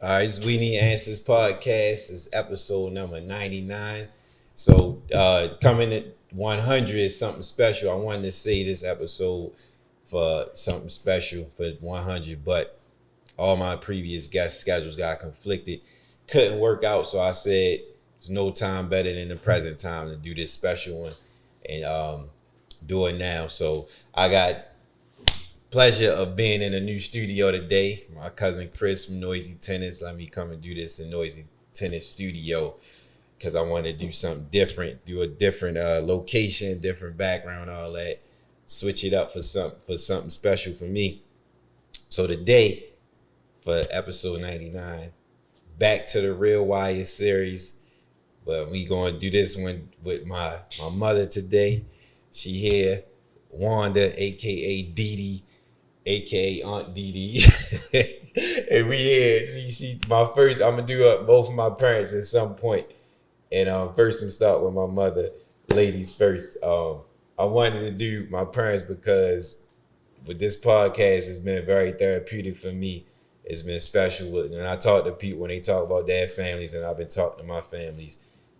All right, it's We Need Answers podcast. It's episode number 99. So coming at 100 is something special. I wanted to say this episode for something special for 100, but all my previous guest schedules got conflicted. Couldn't work out, so I said there's no time better than the present time to do this special one and do it now. So I got pleasure of being in a new studio today. My cousin Chris from Noisy Tennis let me come and do this in Noisy Tennis Studio because I wanted to do something different, do a different location, different background, all that. Switch it up for something special for me. So today, for episode 99, back to the Real Wire series. But we gonna do this one with my mother today. She here, Wanda, aka Dee Dee, aka Aunt Dee Dee. And we here. She my first. I'm gonna do both of my parents at some point. And first I'm start with my mother. Ladies first. I wanted to do my parents because with this podcast it's been very therapeutic for me. It's been special when I talk to people when they talk about their families, and I've been talking to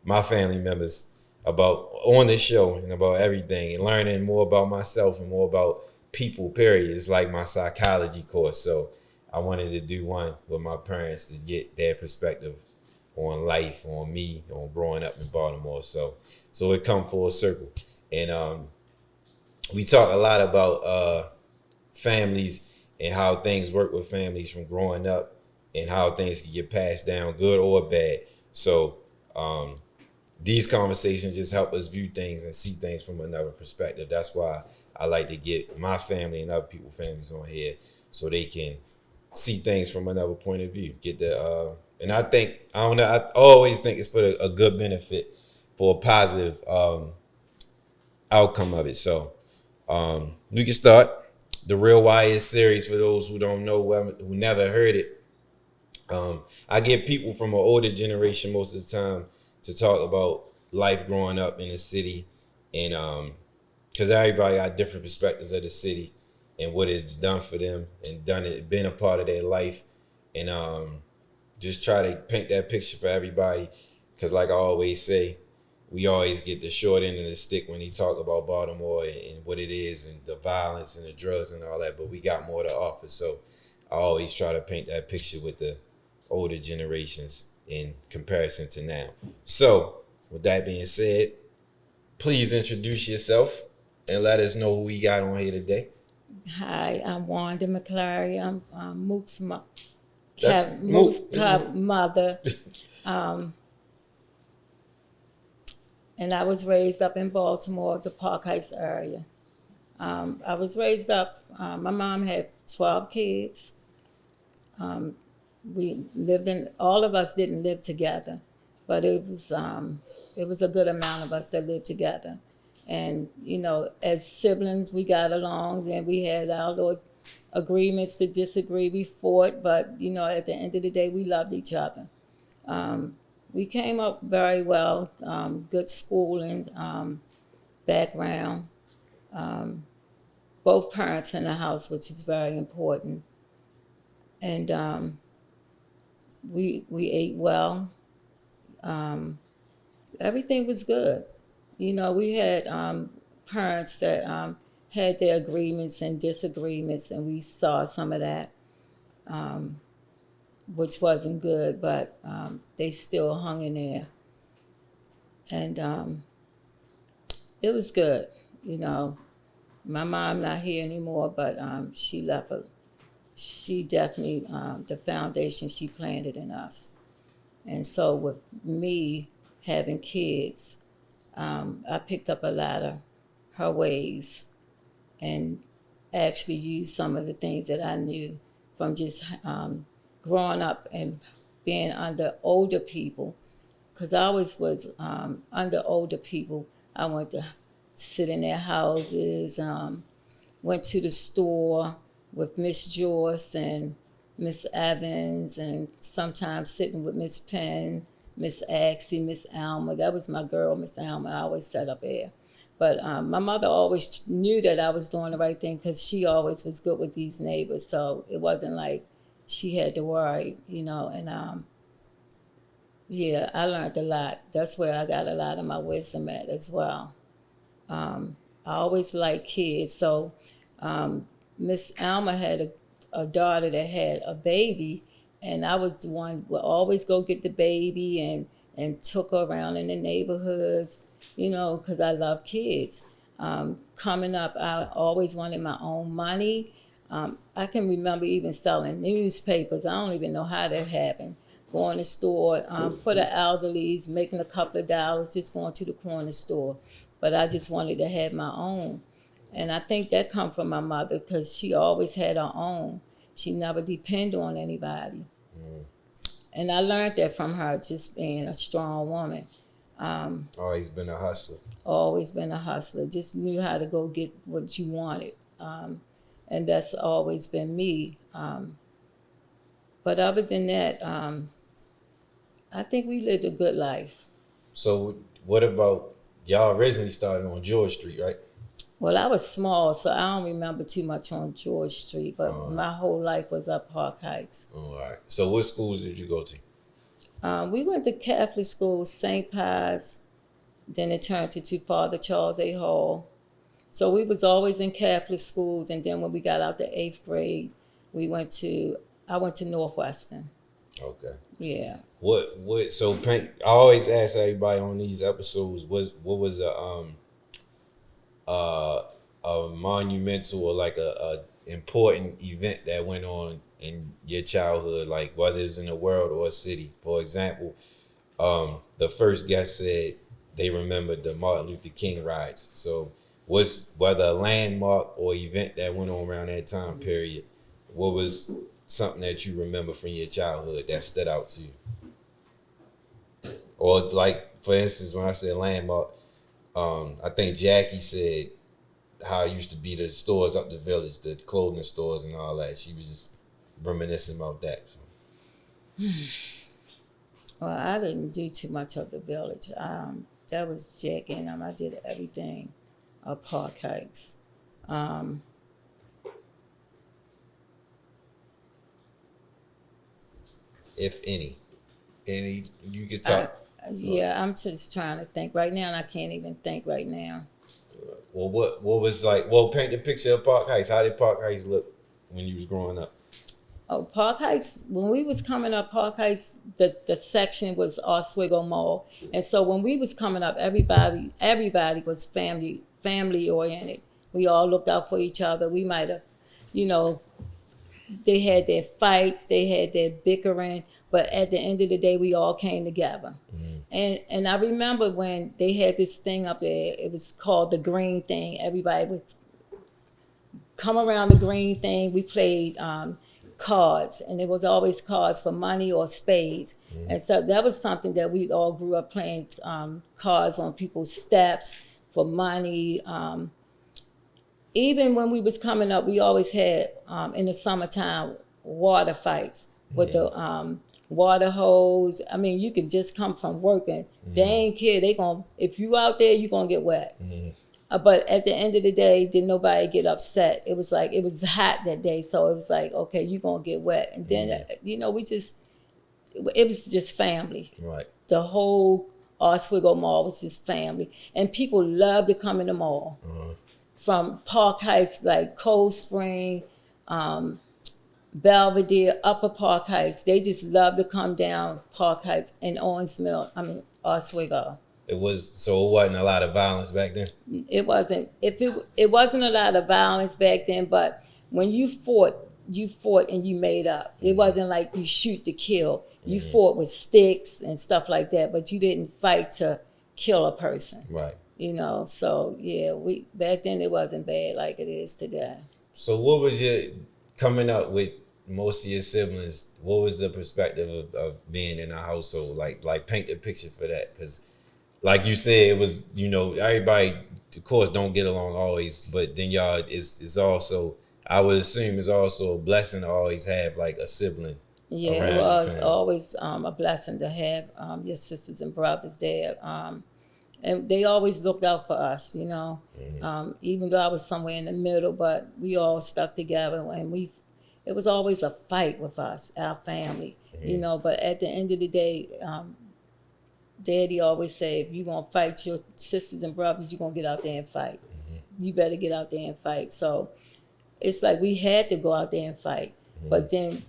my family members about on the show and about everything and learning more about myself and more about people, period. It's like my psychology course. So I wanted to do one with my parents to get their perspective on life, on me, on growing up in Baltimore. So it come full circle. And we talk a lot about families and how things work with families from growing up and how things can get passed down, good or bad. So these conversations just help us view things and see things from another perspective. That's why I like to get my family and other people's families on here so they can see things from another point of view. And I always think it's for a good benefit for a positive outcome of it. So we can start the Real Wire series for those who don't know, who never heard it. I get people from an older generation most of the time to talk about life growing up in the city, and because everybody got different perspectives of the city and what it's done for them and been a part of their life, and just try to paint that picture for everybody. Because like I always say, we always get the short end of the stick when they talk about Baltimore and what it is and the violence and the drugs and all that, but we got more to offer. So I always try to paint that picture with the older generations in comparison to now. So with that being said, please introduce yourself and let us know who we got on here today. Hi, I'm Wanda McClary. I'm Mook's mother. And I was raised up in Baltimore, the Park Heights area. I was raised up, my mom had 12 kids. All of us didn't live together, but it was a good amount of us that lived together. And, as siblings, we got along. Then we had our little agreements to disagree. We fought, but, at the end of the day, we loved each other. We came up very well, good schooling, background, both parents in the house, which is very important. And we ate well. Everything was good. We had parents that had their agreements and disagreements, and we saw some of that, which wasn't good, but they still hung in there. And it was good. My mom not here anymore, but she left she definitely, the foundation she planted in us. And so with me having kids, I picked up a lot of her ways and actually used some of the things that I knew from just growing up and being under older people, because I always was under older people. I went to sit in their houses, went to the store with Miss Joyce and Miss Evans, and sometimes sitting with Miss Penn, Miss Axie, Miss Alma. That was my girl, Miss Alma. I always sat up there. But my mother always knew that I was doing the right thing because she always was good with these neighbors. So it wasn't like she had to worry, and yeah, I learned a lot. That's where I got a lot of my wisdom at as well. I always liked kids, so Miss Alma had a daughter that had a baby, and I was the one who would always go get the baby and took her around in the neighborhoods, because I love kids. Coming up, I always wanted my own money. I can remember even selling newspapers. I don't even know how that happened. Going to the store for the elderlies, making a couple of dollars, just going to the corner store. But I just wanted to have my own. And I think that come from my mother because she always had her own. She never depended on anybody. And I learned that from her, just being a strong woman. Always been a hustler. Always been a hustler. Just knew how to go get what you wanted. And that's always been me. But other than that, I think we lived a good life. So what about y'all originally started on George Street, right? Well, I was small, so I don't remember too much on George Street, but Uh, my whole life was up Park Heights. all right. So what schools did you go to? We went to Catholic schools, St. Pius, then it turned to Father Charles A. Hall. So we was always in Catholic schools, and then when we got out to 8th grade, I went to Northwestern. Okay. Yeah. So paint, I always ask everybody on these episodes what was uh, a monumental or like a important event that went on in your childhood, like whether it's in the world or a city. For example, the first guest said they remembered the Martin Luther King riots. So whether a landmark or event that went on around that time period, what was something that you remember from your childhood that stood out to you? Or like, for instance, when I said landmark, I think Jackie said how it used to be the stores up the village, the clothing stores and all that. She was just reminiscing about that. So. Well, I didn't do too much of the village. That was Jackie and I did everything at Park Heights. If any you could talk. Yeah, I'm just trying to think right now, and I can't even think right now. Well, what was like? Well, paint the picture of Park Heights. How did Park Heights look when you was growing up? Oh, Park Heights. When we was coming up, Park Heights, the section was Oswego Mall, and so when we was coming up, everybody was family oriented. We all looked out for each other. We might have, you know, they had their fights, they had their bickering, but at the end of the day, we all came together. And I remember when they had this thing up there, it was called the green thing. Everybody would come around the green thing. We played cards, and it was always cards for money or spades. And so that was something that we all grew up playing, cards on people's steps for money. Even when we was coming up, we always had in the summertime water fights with the water hose. I mean, you could just come from working. They ain't care. If you out there, you gonna get wet. But at the end of the day, did nobody get upset? It was like it was hot that day, so it was like, okay, you gonna get wet. And then it was just family. Right. The whole Oswego Mall was just family, and people loved to come in the mall. From Park Heights, like Cold Spring, Belvedere, Upper Park Heights. They just love to come down Park Heights and Oswego. It wasn't a lot of violence back then. It wasn't. It wasn't a lot of violence back then, but when you fought and you made up. It wasn't like you shoot to kill. You fought with sticks and stuff like that, but you didn't fight to kill a person. Right. So yeah, back then it wasn't bad like it is today. So what was your coming up with most of your siblings? What was the perspective of being in a household? Like paint the picture for that, because like you said, it was everybody of course don't get along always, but then y'all is also, I would assume, it's also a blessing to always have like a sibling. Yeah, it was always a blessing to have your sisters and brothers there. And they always looked out for us, even though I was somewhere in the middle, but we all stuck together and it was always a fight with us, our family, you know. But at the end of the day, Daddy always say, if you're gonna fight your sisters and brothers, you're gonna get out there and fight. You better get out there and fight. So it's like we had to go out there and fight. But then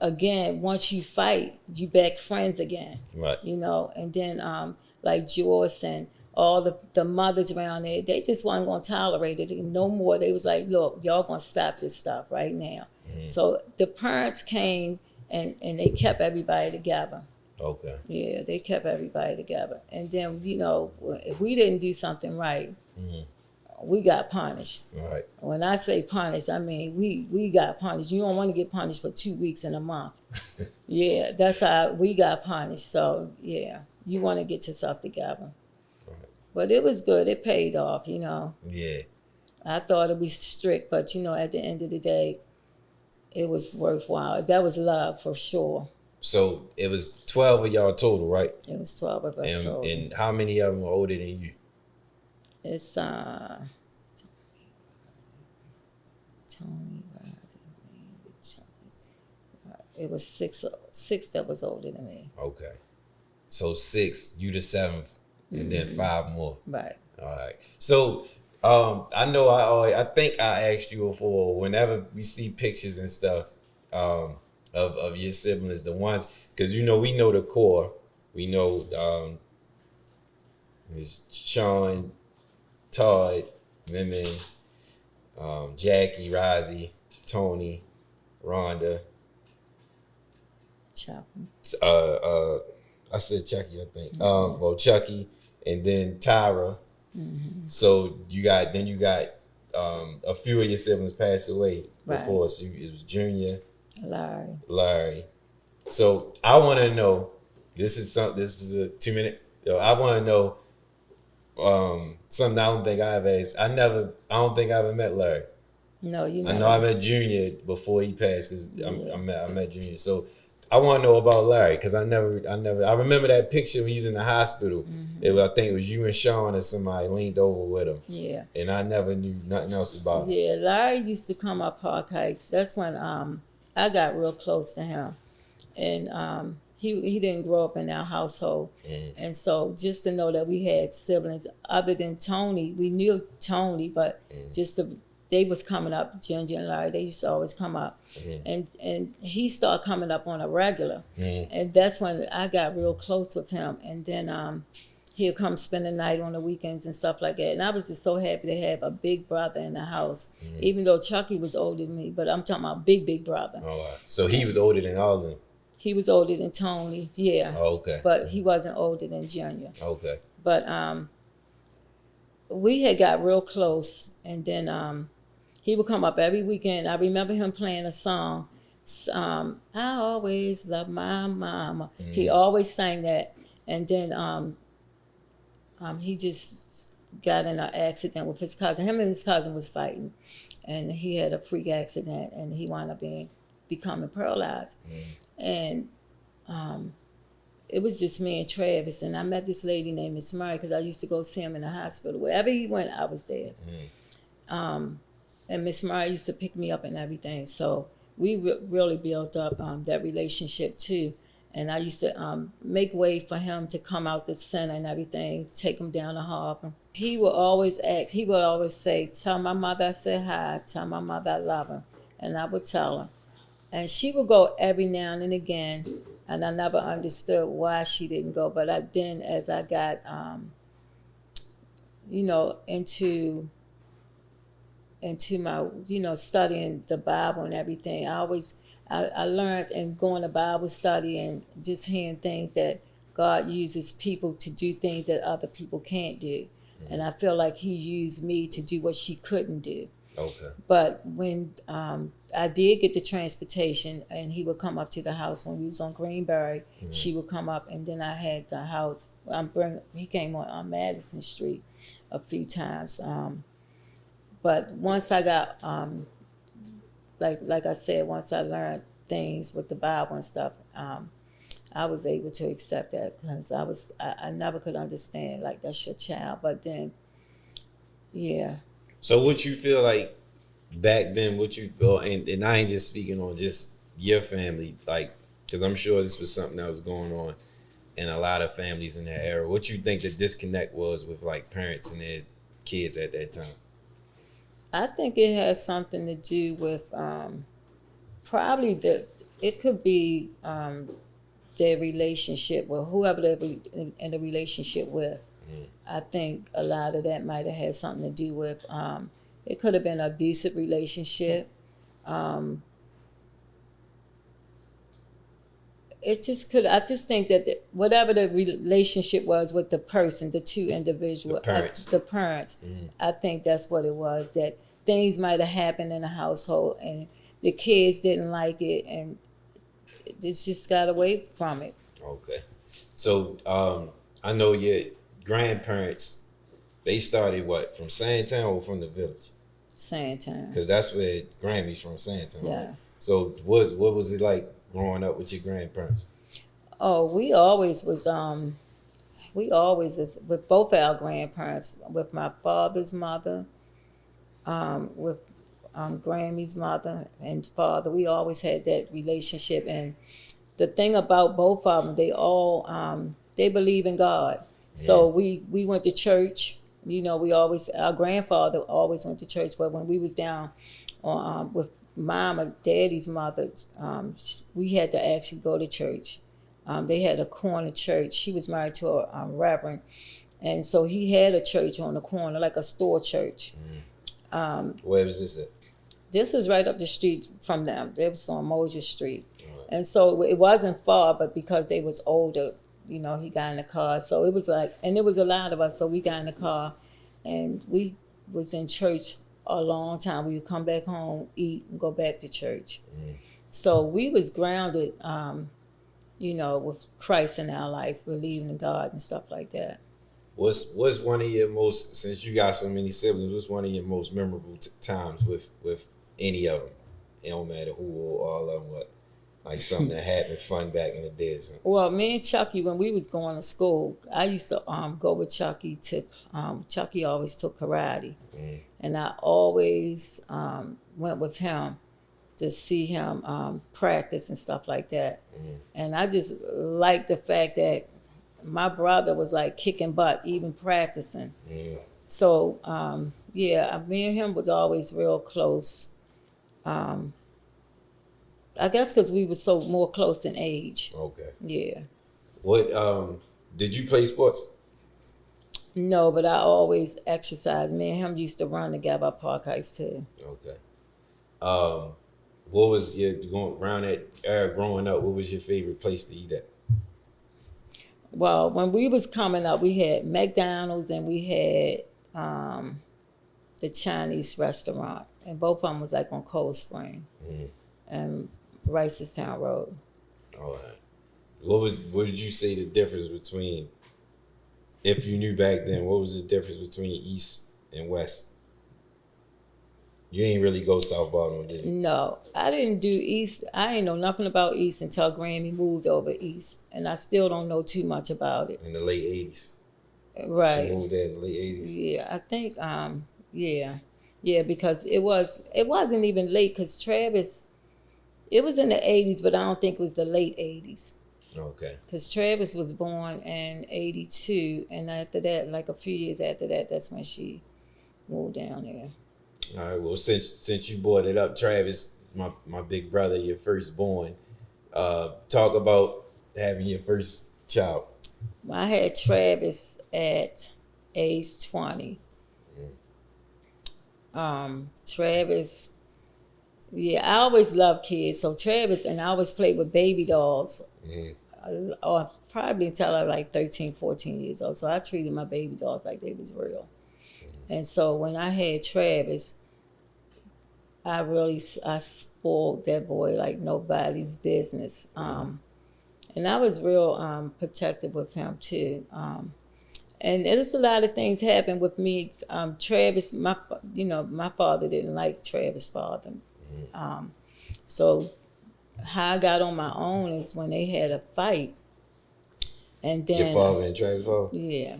again, once you fight, you back friends again. Right. You know, and then like Joyce and all the mothers around there, they just weren't gonna tolerate it no more. They was like, look, y'all gonna stop this stuff right now. So the parents came and they kept everybody together. Okay. Yeah, they kept everybody together. And then, you know, if we didn't do something right, we got punished. Right. When I say punished, I mean we got punished. You don't want to get punished for 2 weeks in a month. Yeah, that's how we got punished. So yeah, you want to get yourself together. Right. But it was good. It paid off, you know. Yeah. I thought it was strict, but you know, at the end of the day, it was worthwhile. That was love for sure. So it was 12 of y'all total, right? It was 12 of us total. And how many of them were older than you? It's Tony, it was six that was older than me. Okay. So 6, you the 7th, and then 5 more. Right. All right. So I know I think I asked you before, whenever we see pictures and stuff of your siblings, the ones, because you know, we know the core. We know Ms. Sean, Todd, Mimi, Jackie, Rozzy, Tony, Rhonda. Chucky. I said Chucky, I think. Well, Chucky, and then Tyra. So you got a few of your siblings passed away before. Right. So it was Junior, Larry. So I want to know. This is a 2 minutes. I want to know something I don't think I've asked. I don't think I ever met Larry. No, you. I know I met Junior before he passed because I met Junior. So I want to know about Larry because I remember that picture when he was in the hospital. I think it was you and Sean and somebody leaned over with him. Yeah. And I never knew nothing else about him. Yeah, Larry used to come up Park Heights. That's when I got real close to him. And he didn't grow up in our household. And so just to know that we had siblings other than Tony, we knew Tony, but they was coming up, Ginger and Larry, they used to always come up. And he started coming up on a regular. And that's when I got real close with him. And then he'll come spend the night on the weekends and stuff like that. And I was just so happy to have a big brother in the house, even though Chucky was older than me, but I'm talking about big brother. Oh, wow. So he was older than all of them? He was older than Tony, yeah. Oh, okay. But he wasn't older than Junior. Okay. But we had got real close, and then he would come up every weekend. I remember him playing a song, I always love my mama. He always sang that. And then he just got in an accident with his cousin. Him and his cousin was fighting, and he had a freak accident, and he wound up becoming paralyzed. And it was just me and Travis, and I met this lady named Miss Murray because I used to go see him in the hospital. Wherever he went, I was there. And Miss Murray used to pick me up and everything. So we really built up that relationship too. And I used to make way for him to come out the center and everything, take him down the harbor. He would always say, tell my mother I said hi, tell my mother I love her. And I would tell her. And she would go every now and again, and I never understood why she didn't go. But as I got, into my, studying the Bible and everything, I learned and going to Bible study and just hearing things that God uses people to do things that other people can't do. And I feel like he used me to do what she couldn't do. Okay. But when I did get the transportation, and he would come up to the house when we was on Greenberry, she would come up, and then I had the house. He came on Madison Street a few times. But once I got, like I said, once I learned things with the Bible and stuff, I was able to accept that because I never could understand, like, that's your child. But then, yeah. So what you feel like back then, what you feel, and I ain't just speaking on just your family, like, because I'm sure this was something that was going on in a lot of families in that era. What you think the disconnect was with like parents and their kids at that time? I think it has something to do with probably it could be their relationship with whoever they're in a relationship with. I think a lot of that might have had something to do with it could have been an abusive relationship. Um, it just could. I just think that whatever the relationship was with the person, the two The individual, parents. the parents, I think that's what it was. That things might have happened in the household, and the kids didn't like it, and it just got away from it. Okay. So I know your grandparents, they started what, from Sandtown or from the village? Same time. Because that's where Grammy's from, Sandtown. Right? Yes. So what was it like growing up with your grandparents? Oh, we always with both our grandparents, with my father's mother, with Grammy's mother and father. We always had that relationship, and the thing about both of them, they believe in God. So we went to church. You know, our grandfather always went to church, but when we was down with mama, daddy's mother, we had to actually go to church. They had a corner church. She was married to a reverend, and so he had a church on the corner, like a store church. Where was this at? This is right up the street from them. It was on Mosier Street. And so it wasn't far, but because they was older, he got in the car. So it was like, and it was a lot of us. So we got in the car, and we was in church a long time. We would come back home, eat, and go back to church. So we was grounded, with Christ in our life, believing in God and stuff like that. What's one of your most, since you got so many siblings, what's one of your most memorable times with any of them? It don't matter who or all of them, what? Like something that happened fun back in the day or something. Well, me and Chucky, when we was going to school, I used to go with Chucky to, Chucky always took karate. And I always went with him to see him practice and stuff like that. And I just liked the fact that my brother was like kicking butt, even practicing. So, me and him was always real close. I guess because we were so more close in age. Okay. Yeah. What did you play sports? No, but I always exercised. Me and him used to run together at Park Heights too. Okay. What was your going around that era growing up? What was your favorite place to eat at? Well, when we was coming up, we had McDonald's and we had the Chinese restaurant, and both of them was like on Cold Spring and Ricestown Road. All right. What did you say the difference between, if you knew back then, what was the difference between East and West? You ain't really go South Baltimore, did you? No, I didn't do East. I ain't know nothing about East until Grammy moved over East, and I still don't know too much about it. In the late 80s. Right. She moved there in the late 80s. Yeah, I think yeah, because it wasn't even late, because Travis, it was in the 80s, but I don't think it was the late 80s. Okay. Because Travis was born in 82, and after that, like a few years after that, that's when she moved down there. All right. Well, since you brought it up, Travis, my big brother, your firstborn, talk about having your first child. I had Travis at age 20. Travis, I always loved kids. So Travis, and I always played with baby dolls. Or probably until I was like 13, 14 years old. So I treated my baby dolls like they was real. And so when I had Travis, I spoiled that boy like nobody's business. And I was real protective with him too. And there's a lot of things happened with me. Travis, my father didn't like Travis' father. So how I got on my own is when they had a fight. And then your father and Travis' father? Yeah.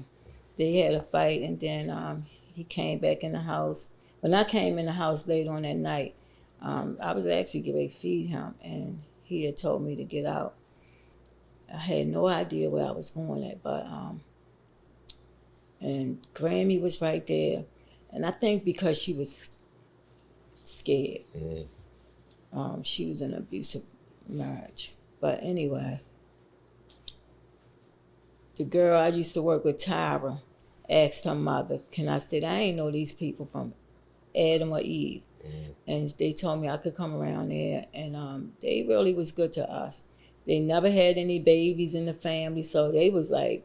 They had a fight, and then he came back in the house. When I came in the house later on that night, I was actually getting ready to feed him, and he had told me to get out. I had no idea where I was going at, but and Grammy was right there, and I think because she was scared, she was in an abusive marriage. But anyway, the girl I used to work with, Tyra, asked her mother, "Can I sit? I ain't know these people from Adam or Eve." And they told me I could come around there, and they really was good to us. They never had any babies in the family, so they was like,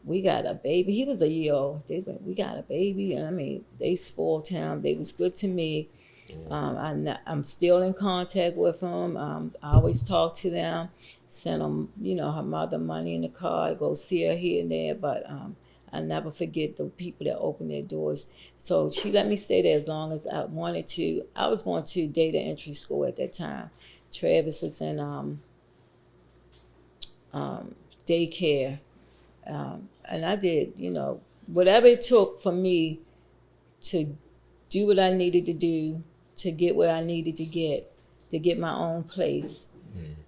"We got a baby." He was a year old. They went, "We got a baby," and I mean, they spoiled him. They was good to me. I'm still in contact with them. I always talk to them, send them, her mother money in the car to go see her here and there. But I never forget the people that opened their doors. So she let me stay there as long as I wanted to. I was going to data entry school at that time. Travis was in daycare, and I did, whatever it took for me to do what I needed to do to get where I needed to get my own place.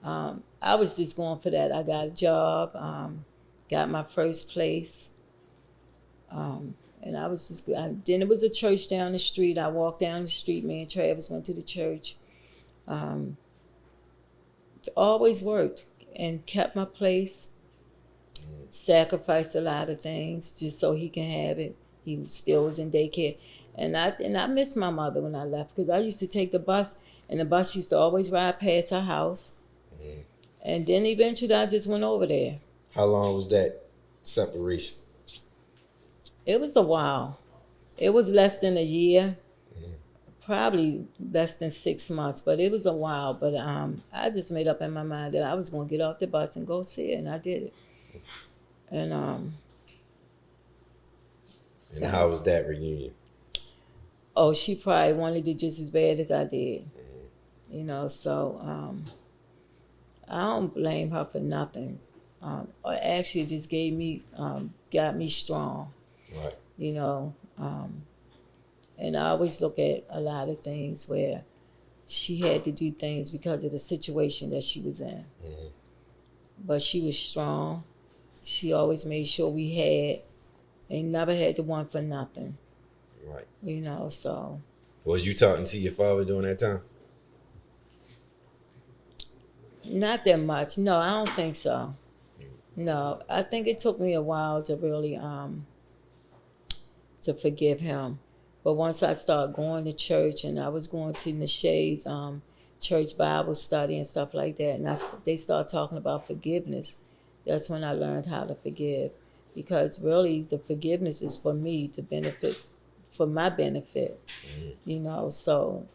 I was just going for that. I got a job, got my first place, and I was just. Then it was a church down the street. I walked down the street. Me and Travis went to the church. Always worked and kept my place. Sacrificed a lot of things just so he can have it. He still was in daycare, and I miss my mother when I left because I used to take the bus, and the bus used to always ride past her house, and then eventually I just went over there. How long was that separation? It was a while. It was less than a year, probably less than 6 months, but it was a while. But I just made up in my mind that I was going to get off the bus and go see her, and I did it. And how was that reunion? Oh, she probably wanted it just as bad as I did. So I don't blame her for nothing. Actually, it just got me strong. Right. And I always look at a lot of things where she had to do things because of the situation that she was in. But she was strong. She always made sure we had, and never had to want for nothing. Right. So. Was you talking to your father during that time? Not that much. No, I don't think so. No, I think it took me a while to really to forgive him. But once I started going to church, and I was going to Nashay's church Bible study and stuff like that, and they started talking about forgiveness. That's when I learned how to forgive, because really the forgiveness is for me to benefit, for my benefit. So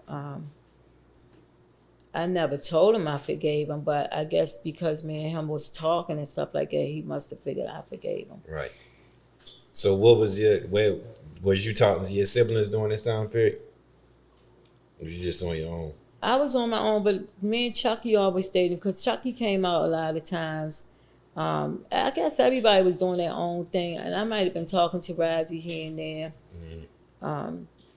I never told him I forgave him, but I guess because me and him was talking and stuff like that, he must have figured I forgave him. Right. So where was you talking to your siblings during this time period? Or was you just on your own? I was on my own, but me and Chucky always stayed, because Chucky came out a lot of times. I guess everybody was doing their own thing, and I might have been talking to Razi here and there.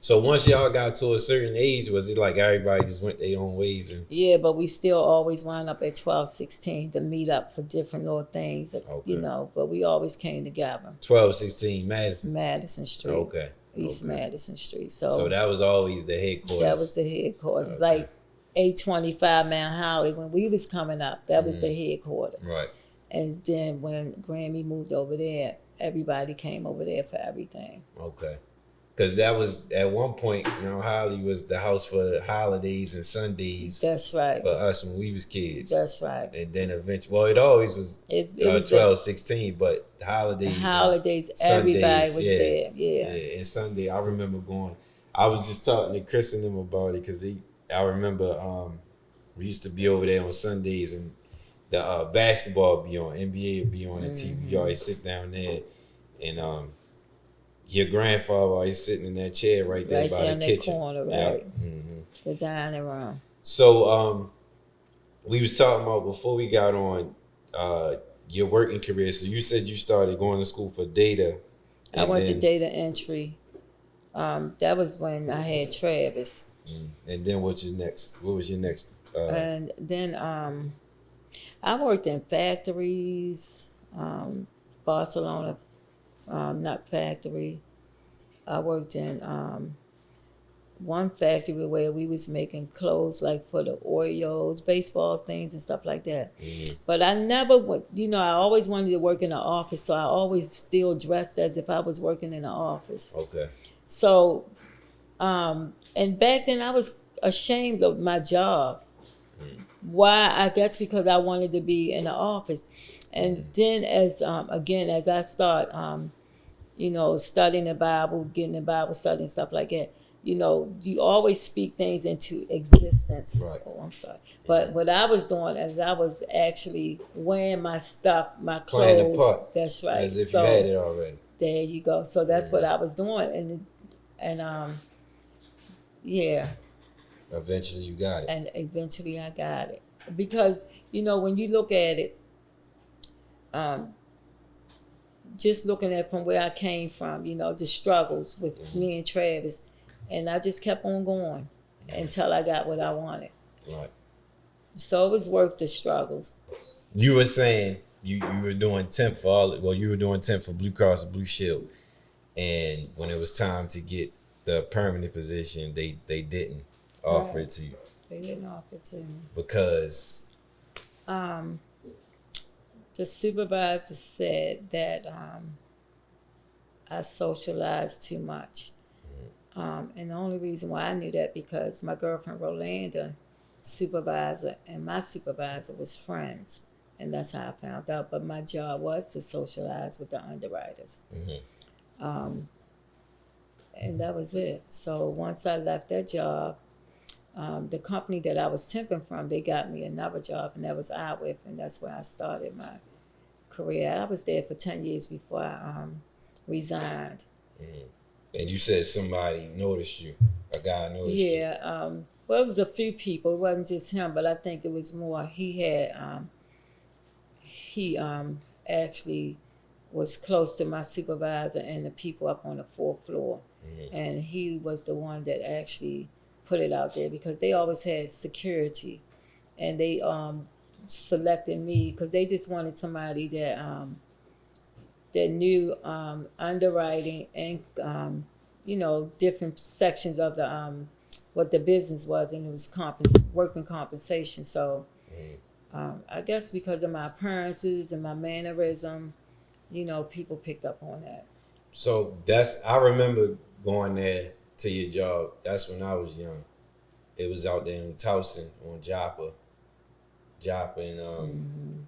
So once y'all got to a certain age, was it like everybody just went their own ways? Yeah, but we still always wound up at 1216 to meet up for different little things, but we always came together. 1216 Madison Street. Okay. East Madison Street. So that was always the headquarters. That was the headquarters. Okay. Like 825 Mount Holly, when we was coming up, that was the headquarters. Right. And then when Grammy moved over there, everybody came over there for everything. Okay. Because that was, at one point, Mount Holly was the house for holidays and Sundays. That's right. For us when we was kids. That's right. And then eventually, it always was, it was 1216, but holidays, everybody was there. Yeah. And Sunday, I remember going, I was just talking to Chris and them about it, because I remember we used to be over there on Sundays, and the basketball would be on, NBA would be on the TV. You always sit down there, and your grandfather always sitting in that chair right there by the kitchen. Corner, right? The dining room. So we was talking about, before we got on, your working career. So you said you started going to school for data. I went to data entry. That was when I had Travis. And then what's your next? What was your next? And then I worked in factories, Barcelona nut factory. I worked in one factory where we was making clothes like for the Oreos, baseball things and stuff like that. But I never would, I always wanted to work in the office, so I always still dressed as if I was working in the office. Okay. So, and back then I was ashamed of my job. Why? I guess because I wanted to be in the office. And then as I start studying the Bible, getting the Bible study and stuff like that, you always speak things into existence. Right. Oh, I'm sorry. But what I was doing is I was actually wearing my stuff, my Playing the clothes. part. That's right. As if you had it already. There you go. So that's what I was doing. And yeah. Eventually you got it. And eventually I got it. Because, when you look at it, just looking at from where I came from, the struggles with me and Travis, and I just kept on going until I got what I wanted. Right. So it was worth the struggles. You were saying you were doing temp for you were doing temp for Blue Cross and Blue Shield, and when it was time to get the permanent position, they didn't offer it to you. They didn't offer it to me Because the supervisor said that I socialized too much. And the only reason why I knew that because my girlfriend Rolanda, supervisor, and my supervisor was friends. And that's how I found out. But my job was to socialize with the underwriters. And that was it. So once I left that job, the company that I was temping from, they got me another job, and that was IWIF, and that's where I started my career. I was there for 10 years before I resigned. And you said somebody noticed you, a guy noticed you. Yeah, well, it was a few people. It wasn't just him, but I think it was more. He actually was close to my supervisor and the people up on the fourth floor, and he was the one that actually put it out there because they always had security, and they selected me because they just wanted somebody that that knew underwriting and different sections of the what the business was, and it was workman compensation. So I guess because of my appearances and my mannerism, people picked up on that. So I remember going there to your job. That's when I was young. It was out there in Towson on Joppa and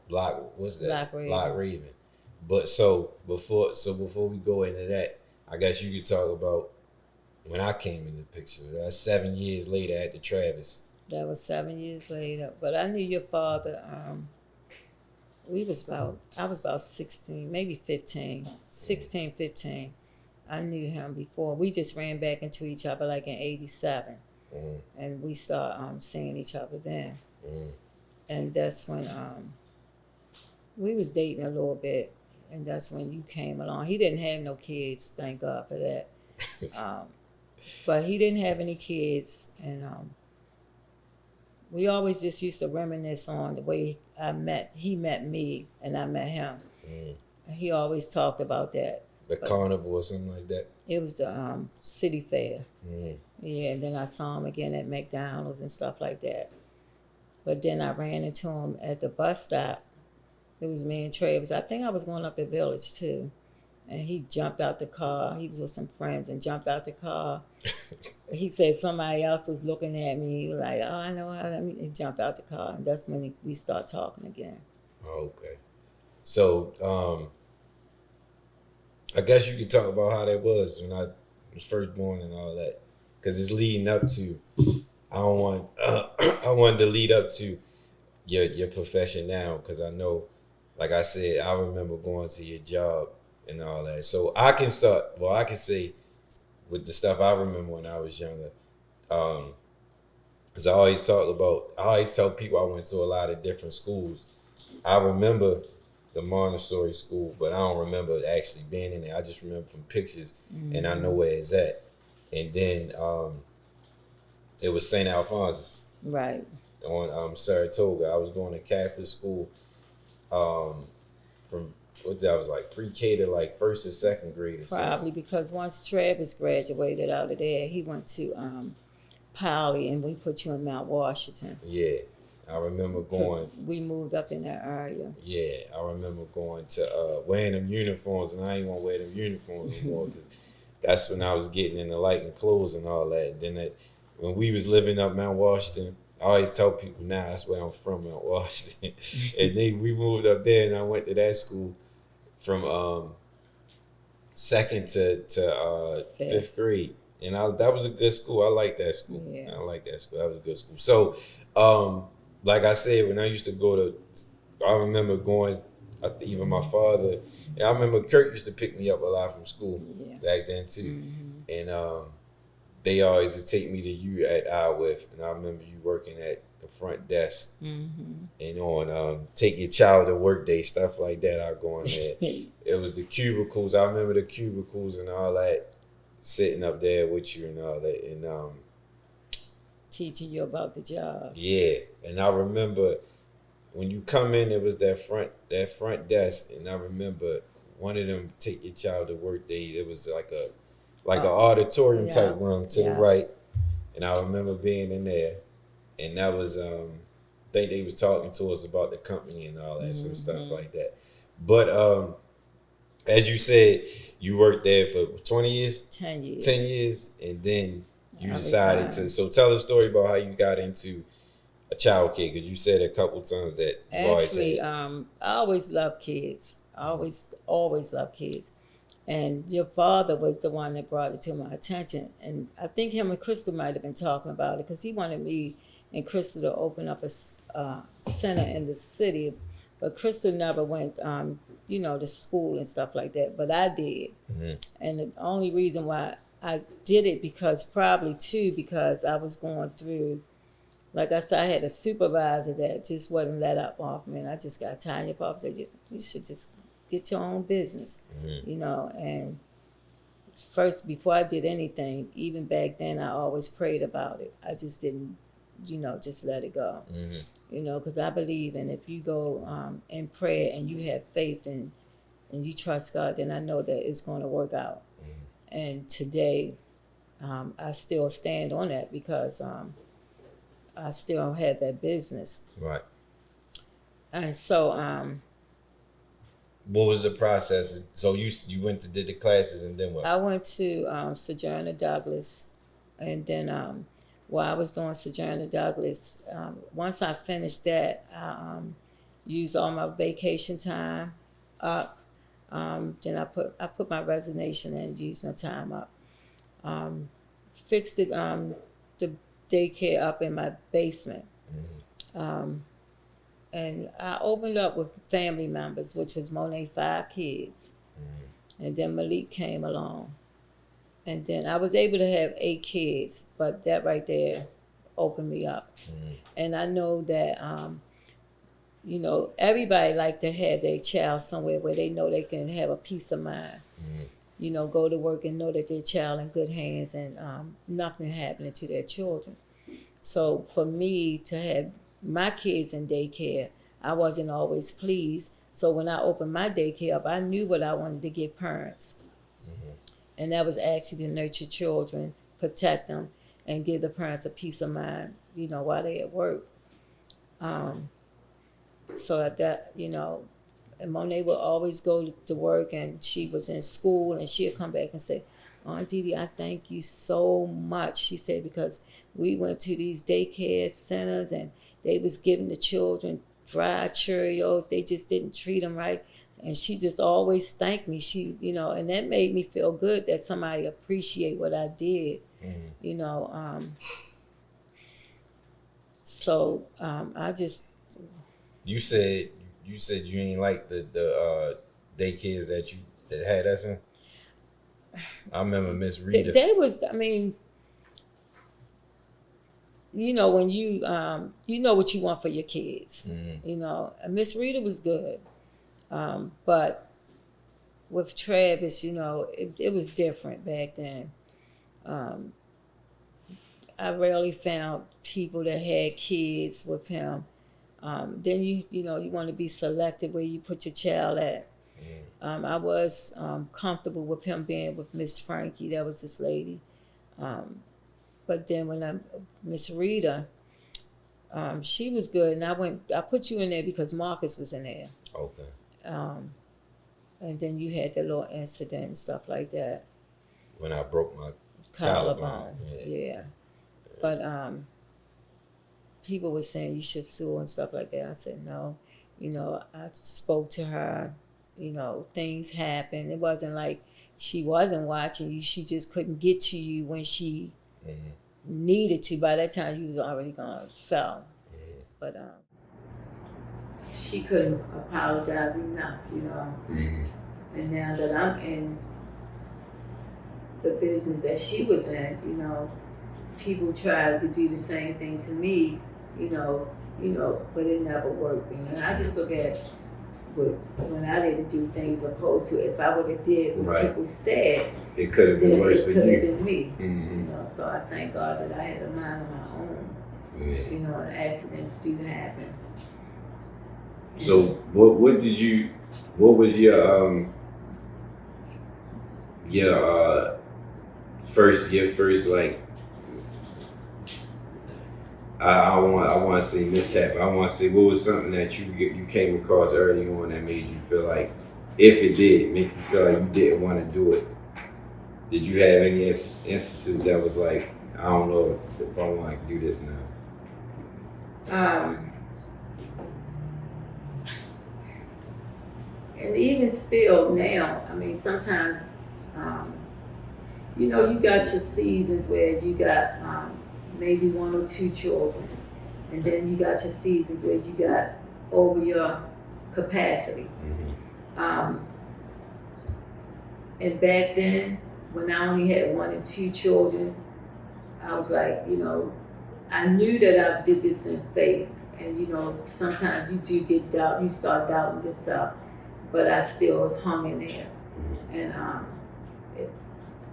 Block. What's that? Block Raven. But so before we go into that, I guess you could talk about when I came in the picture. That's 7 years later at the Travis. That was 7 years later. But I knew your father. I was about 16, maybe 15, 16, 15. I knew him before. We just ran back into each other like in 87. And we started seeing each other then. And that's when we was dating a little bit. And that's when you came along. He didn't have no kids, thank God for that. But he didn't have any kids. And we always just used to reminisce on the way he met me and I met him. He always talked about that. The carnival or something like that? It was the city fair. Yeah, and then I saw him again at McDonald's and stuff like that. But then I ran into him at the bus stop. It was me and Travis. I think I was going up the village too. And he jumped out the car. He was with some friends and jumped out the car. He said somebody else was looking at me. He was like, oh, I know how. He jumped out the car. And that's when we started talking again. Okay. So, I guess you could talk about how that was when I was first born and all that. Because it's leading up to, I wanted to lead up to your profession now. Because I know, like I said, I remember going to your job and all that. So I can say with the stuff I remember when I was younger. Because I always tell people I went to a lot of different schools. I remember the Montessori school, but I don't remember actually being in there. I just remember from pictures, and I know where it's at. And then it was St. Alphonsus Right. on Saratoga. I was going to Catholic school from what that was like pre-K to like first and second grade or something. Probably because once Travis graduated out of there, he went to Poly, and we put you in Mount Washington. Yeah, I remember going. We moved up in that area. Yeah, I remember going to wearing them uniforms, and I ain't want to wear them uniforms anymore because that's when I was getting into liking clothes and all that. Then when we was living up Mount Washington, I always tell people now that's where I'm from, Mount Washington. And then we moved up there, and I went to that school from second to fifth grade, and that was a good school. I like that school. Yeah. I like that school. That was a good school. So, like I said, when I used to go to, I remember going. Even my father, I remember Kirk used to pick me up a lot from school back then too, and they always would take me to you at Iowa, and I remember you working at the front desk and on take your child to work day, stuff like that. I go on there. It was the cubicles. I remember the cubicles and all that, sitting up there with you and all that, and teaching you about the job. Yeah, and I remember when you come in, it was that front desk, and I remember one of them take your child to work day. It was like an auditorium type room to the right, and I remember being in there, and that was I think they was talking to us about the company and all that some stuff like that. But as you said, you worked there for 20 years? 10 years. 10 years, and then you decided to. So tell a story about how you got into a child care, because you said a couple times that actually I always loved kids. I always loved kids. And your father was the one that brought it to my attention. And I think him and Crystal might have been talking about it because he wanted me and Crystal to open up a center in the city. But Crystal never went, to school and stuff like that. But I did. And the only reason why I did it because I was going through, like I said, I had a supervisor that just wasn't let up off me. And I just got tired of and said, you should just get your own business, and first, before I did anything, even back then, I always prayed about it. I just didn't, just let it go, because I believe in if you go in prayer and you have faith and you trust God, then I know that it's going to work out. And today, I still stand on that because I still had that business. Right. And so, what was the process? So you went to did the classes, and then what? I went to Sojourner Douglas, and then while I was doing Sojourner Douglas, once I finished that, I used all my vacation time up. Then I put my resignation in, used my time up. Fixed it, the daycare up in my basement. And I opened up with family members, which was Monet 5 kids. And then Malik came along. And then I was able to have 8 kids, but that right there opened me up. And I know that, everybody like to have their child somewhere where they know they can have a peace of mind. Go to work and know that their child in good hands and nothing happening to their children. So for me to have my kids in daycare, I wasn't always pleased. So when I opened my daycare up, I knew what I wanted to give parents. And that was actually to nurture children, protect them, and give the parents a peace of mind, while they at work. So at that, and Monet would always go to work, and she was in school, and she'd come back and say, Aunt Didi, I thank you so much. She said, because we went to these daycare centers, and they was giving the children fried Cheerios. They just didn't treat them right. And she just always thanked me. She, and that made me feel good that somebody appreciate what I did, So I just. You said you ain't like the daycares that had us in. I remember Miss Rita. They was, when you, what you want for your kids, and Miss Rita was good. But with Travis, it was different back then. Um, I rarely found people that had kids with him. Then you want to be selective where you put your child at. I was comfortable with him being with Miss Frankie. That was this lady. Um, but then when Miss Rita, she was good, and I put you in there because Marcus was in there. Okay. Um, and then you had the little incident and stuff like that. When I broke my Collarbone. Yeah. Yeah. But people were saying you should sue and stuff like that. I said no. I spoke to her. Things happened. It wasn't like she wasn't watching you. She just couldn't get to you when she needed to. By that time, you was already gone. So, but she couldn't apologize enough. And now that I'm in the business that she was in, people tried to do the same thing to me, but it never worked. And I just look at when I didn't do things opposed to if I would have did what people said, it could have been worse for you. It could have been me. So I thank God that I had a mind of my own. And accidents do happen. So what was your first like I want to say mishap. I want to say what was something that you came across early on that made you feel like, if it did make you feel like you didn't want to do it. Did you have any instances that was like, I don't know if I want to do this now? And even still now, I mean, sometimes, you got your seasons where you got maybe 1 or 2 children, and then you got your seasons where you got over your capacity. And back then, when I only had 1 and 2 children, I was like, I knew that I did this in faith, and sometimes you do get doubt, you start doubting yourself, but I still hung in there. And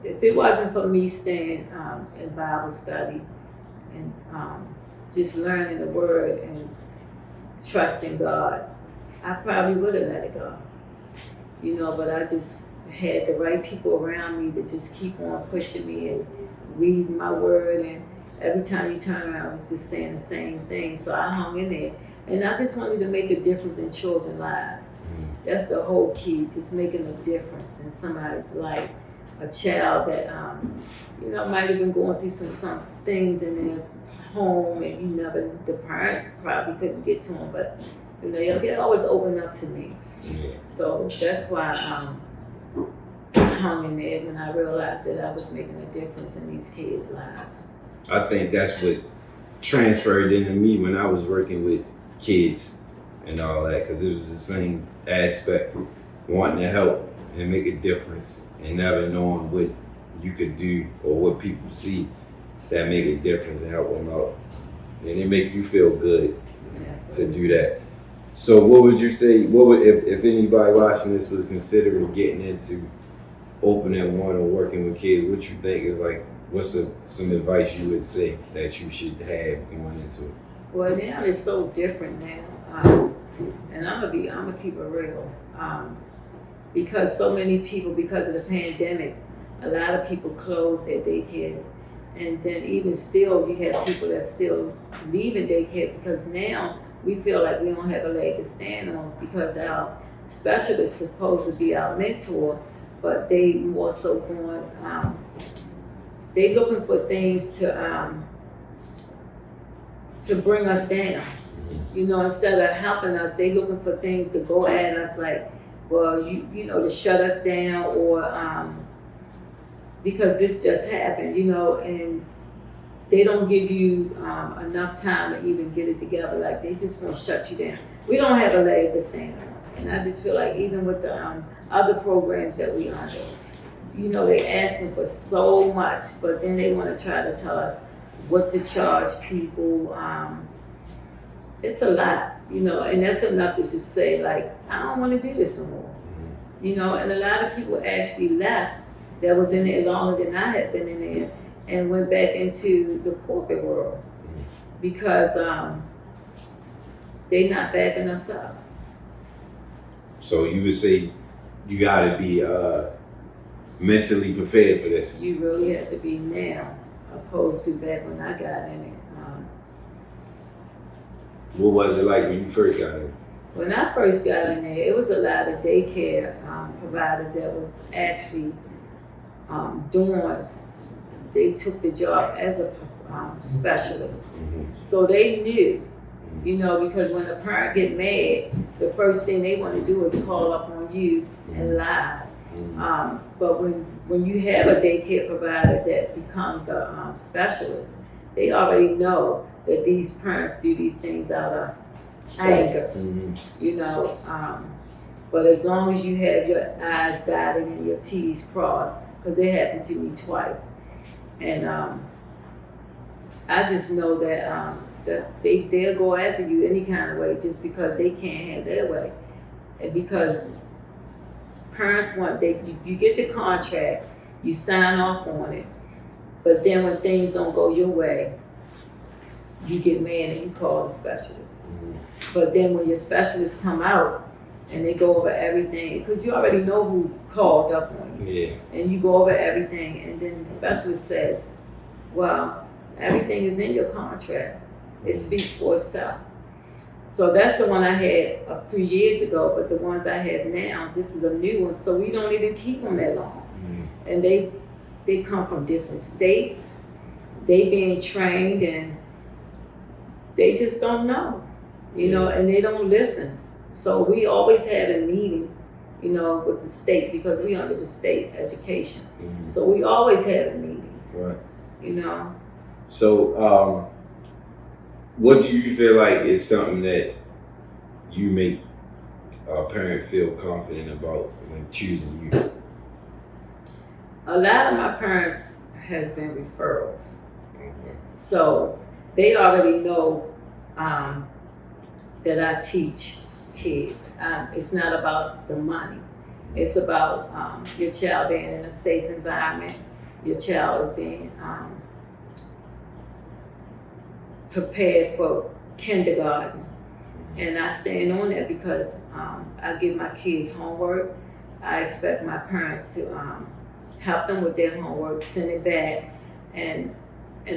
if it wasn't for me staying in Bible study and just learning the word and trusting God, I probably would have let it go. But I just had the right people around me to just keep on pushing me and reading my word, and every time you turn around, I was just saying the same thing. So I hung in there, and I just wanted to make a difference in children's lives. That's the whole key, just making a difference in somebody's life. A child that might have been going through some things in their home, and the parent probably couldn't get to them, but they always open up to me. So that's why I hung in there when I realized that I was making a difference in these kids' lives. I think that's what transferred into me when I was working with kids and all that, because it was the same aspect, wanting to help and make a difference and never knowing what you could do or what people see that make a difference and help them out. And it make you feel good to do that. So what would you say, if anybody watching this was considering getting into opening one or working with kids, what you think is like, what's some advice you would say that you should have going into it? Well, now it's so different now. And I'm gonna keep it real. Because so many people, because of the pandemic, a lot of people closed their daycares. And then even still, you have people that still leaving daycare because now we feel like we don't have a leg to stand on because our specialist is supposed to be our mentor, but they more so going, they looking for things to bring us down. Instead of helping us, they looking for things to go at us like, well, to shut us down, or because this just happened, and they don't give you enough time to even get it together. Like, they just want to shut you down. We don't have a leg to stand on. And I just feel like even with the other programs that we under, they asking for so much, but then they want to try to tell us what to charge people. It's a lot. You know, and that's enough to just say, like, I don't want to do this no more. You know, and a lot of people actually left that was in there longer than I had been in there and went back into the corporate world because they not backing us up. So you would say you got to be mentally prepared for this. You really have to be now, opposed to back when I got in it. What was it like when you first got in? When I first got in there, it was a lot of daycare providers that was actually they took the job as a specialist. So they knew, you know, because when a parent get mad, the first thing they want to do is call up on you and lie. But when you have a daycare provider that becomes a specialist, they already know that these parents do these things out of anger, you know. But as long as you have your I's dotted and your T's crossed, because it happened to me twice, and I just know that they'll go after you any kind of way just because they can't have their way, and because parents want you get the contract, you sign off on it, but then when things don't go your way, you get mad and you call the specialist. But then when your specialists come out and they go over everything, because you already know who called up on you, and you go over everything, and then the specialist says, well, everything is in your contract. It speaks for itself. So that's the one I had a few years ago, but the ones I have now, this is a new one, so we don't even keep them that long. And they come from different states, they being trained, and they just don't know, you know, and they don't listen. So we always having meetings, you know, with the state because we under the state education. So we always having meetings, right? You know. So what do you feel like is something that you make a parent feel confident about when choosing you? A lot of my parents has been referrals. So they already know that I teach kids. It's not about the money. It's about your child being in a safe environment. Your child is being prepared for kindergarten. And I stand on that because I give my kids homework. I expect my parents to help them with their homework, send it back. And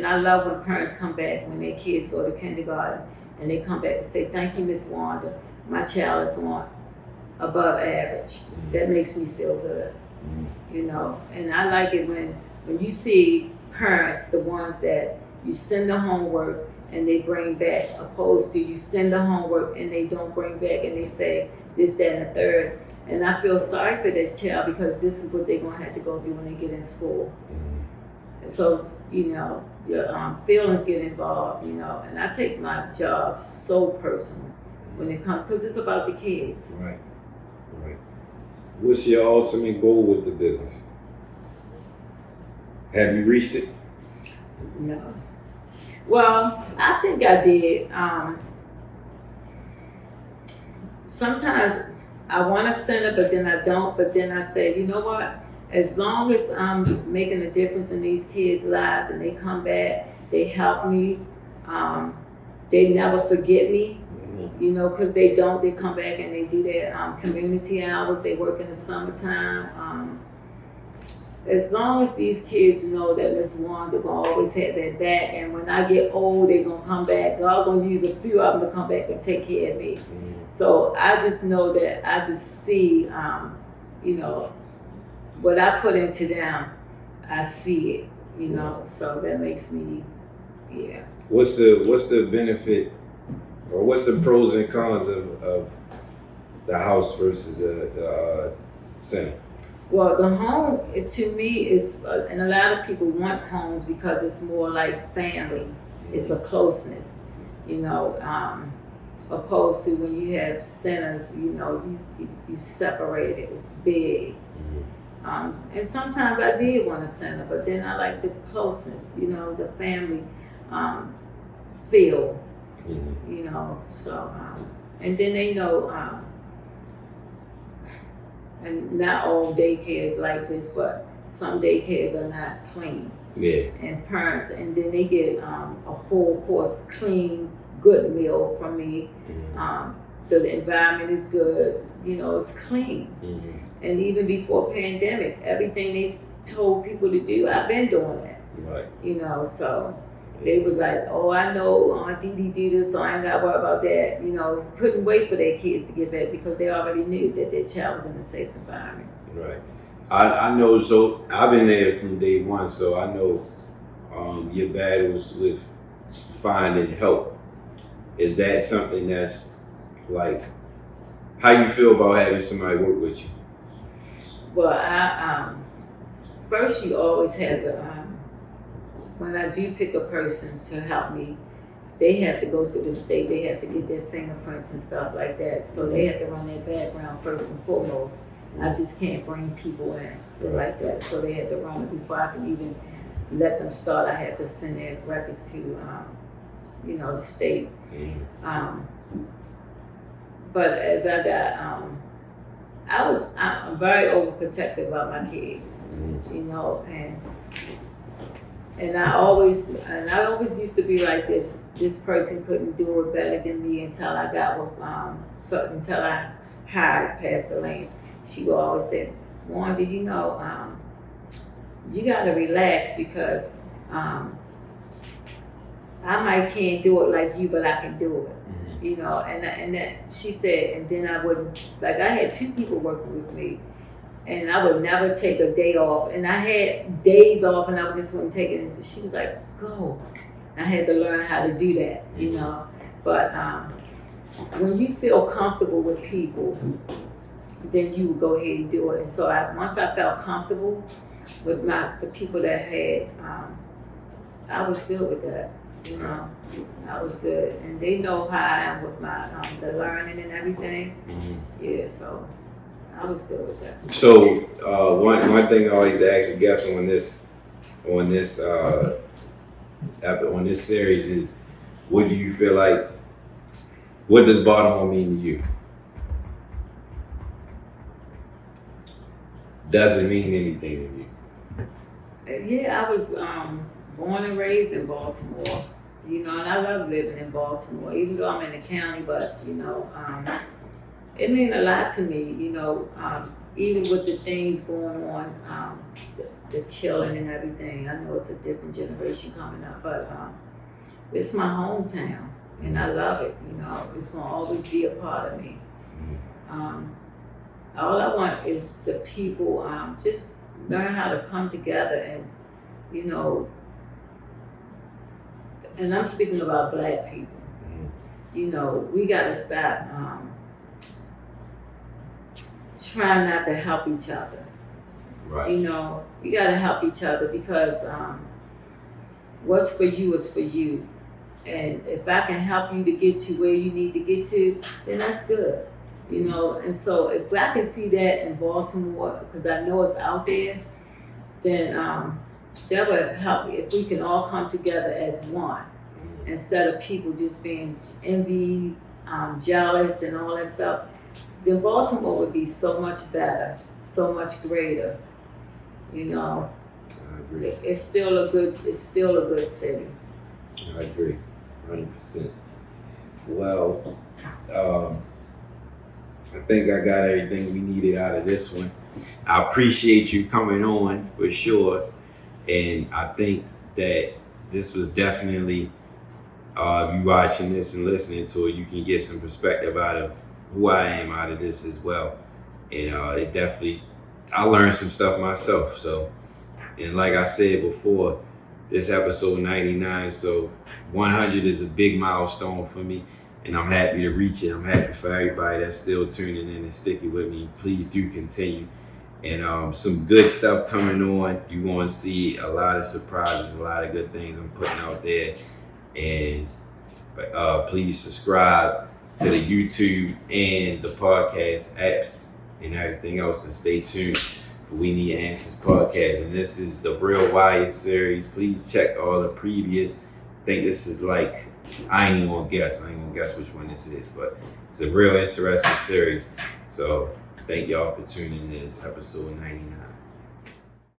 I love when parents come back when their kids go to kindergarten and they come back and say, thank you, Miss Wanda. My child is on above average. That makes me feel good, you know. And I like it when you see parents, the ones that you send the homework and they bring back, opposed to you send the homework and they don't bring back and they say this, that, and the third. And I feel sorry for that child because this is what they're gonna have to go through when they get in school. And so, you know, your feelings get involved, you know, and I take my job so personal when it comes, because it's about the kids. Right. What's your ultimate goal with the business? Have you reached it? No. Well, I think I did. Sometimes I want to send it, but then I don't. But then I say, you know what? As long as I'm making a difference in these kids' lives and they come back, they help me, they never forget me, you know, because they don't. They come back and they do their community hours. They work in the summertime. As long as these kids know that Miss Wanda gonna always have their back, and when I get old, they're gonna come back. God gonna use a few of them to come back and take care of me. So I just know that I just see, you know, what I put into them, I see it, you know. So that makes me, yeah. What's the benefit, or what's the pros and cons of the house versus the center? Well, the home, to me, is, and a lot of people want homes because it's more like family. It's a closeness, you know, opposed to when you have centers, you know, you separate it, it's big. And sometimes I did want a center, but then I like the closeness, you know, the family feel, you know, so And then they know, and not all daycares like this, but some daycares are not clean. Yeah. And parents, and then they get a full course clean, good meal from me. The environment is good, it's clean. And even before pandemic, everything they told people to do, I've been doing that. Right. So they was like, oh, I know Aunt Dee do this, so I ain't got to worry about that. Couldn't wait for their kids to get back because they already knew that their child was in a safe environment. Right. I know, so I've been there from day one, so I know your battles with finding help. Is that something that's like, how you feel about having somebody work with you? Well, first you always have to, when I do pick a person to help me, they have to go through the state, they have to get their fingerprints and stuff like that. So they have to run their background first and foremost. I just can't bring people in like that. So they have to run it before I can even let them start. I have to send their records to, the state. But as I got, I'm very overprotective about my kids, and I always used to be like this. This person couldn't do it better than me until I got with until I hired Pastor Lance. She would always say, Wanda, you gotta relax because I might can't do it like you, but I can do it. And that she said, and then I wouldn't, like I had 2 people working with me and I would never take a day off, and I had days off and I just wouldn't take it, and she was like, go. I had to learn how to do that, but when you feel comfortable with people, then you would go ahead and do it. And so once I felt comfortable with the people that had, I was good with that. I was good, and they know how I am with my the learning and everything. Yeah, so I was good with that. So one thing I always ask a guest on this series is, what do you feel like? What does Baltimore mean to you? Does it mean anything to you? Yeah, I was born and raised in Baltimore, and I love living in Baltimore, even though I'm in the county, but, it meant a lot to me, even with the things going on, the killing and everything. I know it's a different generation coming up, but it's my hometown, and I love it, it's gonna always be a part of me. All I want is the people just learn how to come together and, and I'm speaking about Black people. We gotta stop trying not to help each other. Right. We gotta help each other because what's for you is for you. And if I can help you to get to where you need to get to, then that's good. And so if I can see that in Baltimore, because I know it's out there, then that would help me if we can all come together as one, instead of people just being envy, jealous, and all that stuff. Then Baltimore would be so much better, so much greater. I agree. It's still a good city. I agree, 100%. Well, I think I got everything we needed out of this one. I appreciate you coming on for sure, and I think that this was definitely, you watching this and listening to it, you can get some perspective out of who I am out of this as well. And it definitely, I learned some stuff myself. So, and like I said before, this episode 99, so 100 is a big milestone for me, and I'm happy to reach it. I'm happy for everybody that's still tuning in and sticking with me. Please do continue. And some good stuff coming on. You're going to see a lot of surprises, a lot of good things I'm putting out there. And please subscribe to the YouTube and the podcast apps and everything else, and stay tuned for We Need Answers podcast. And this is the Real Wire series. Please check all the previous. I think this is like I ain't even gonna guess. I ain't gonna guess which one this is, but it's a real interesting series. So thank y'all for tuning in. It's episode 99.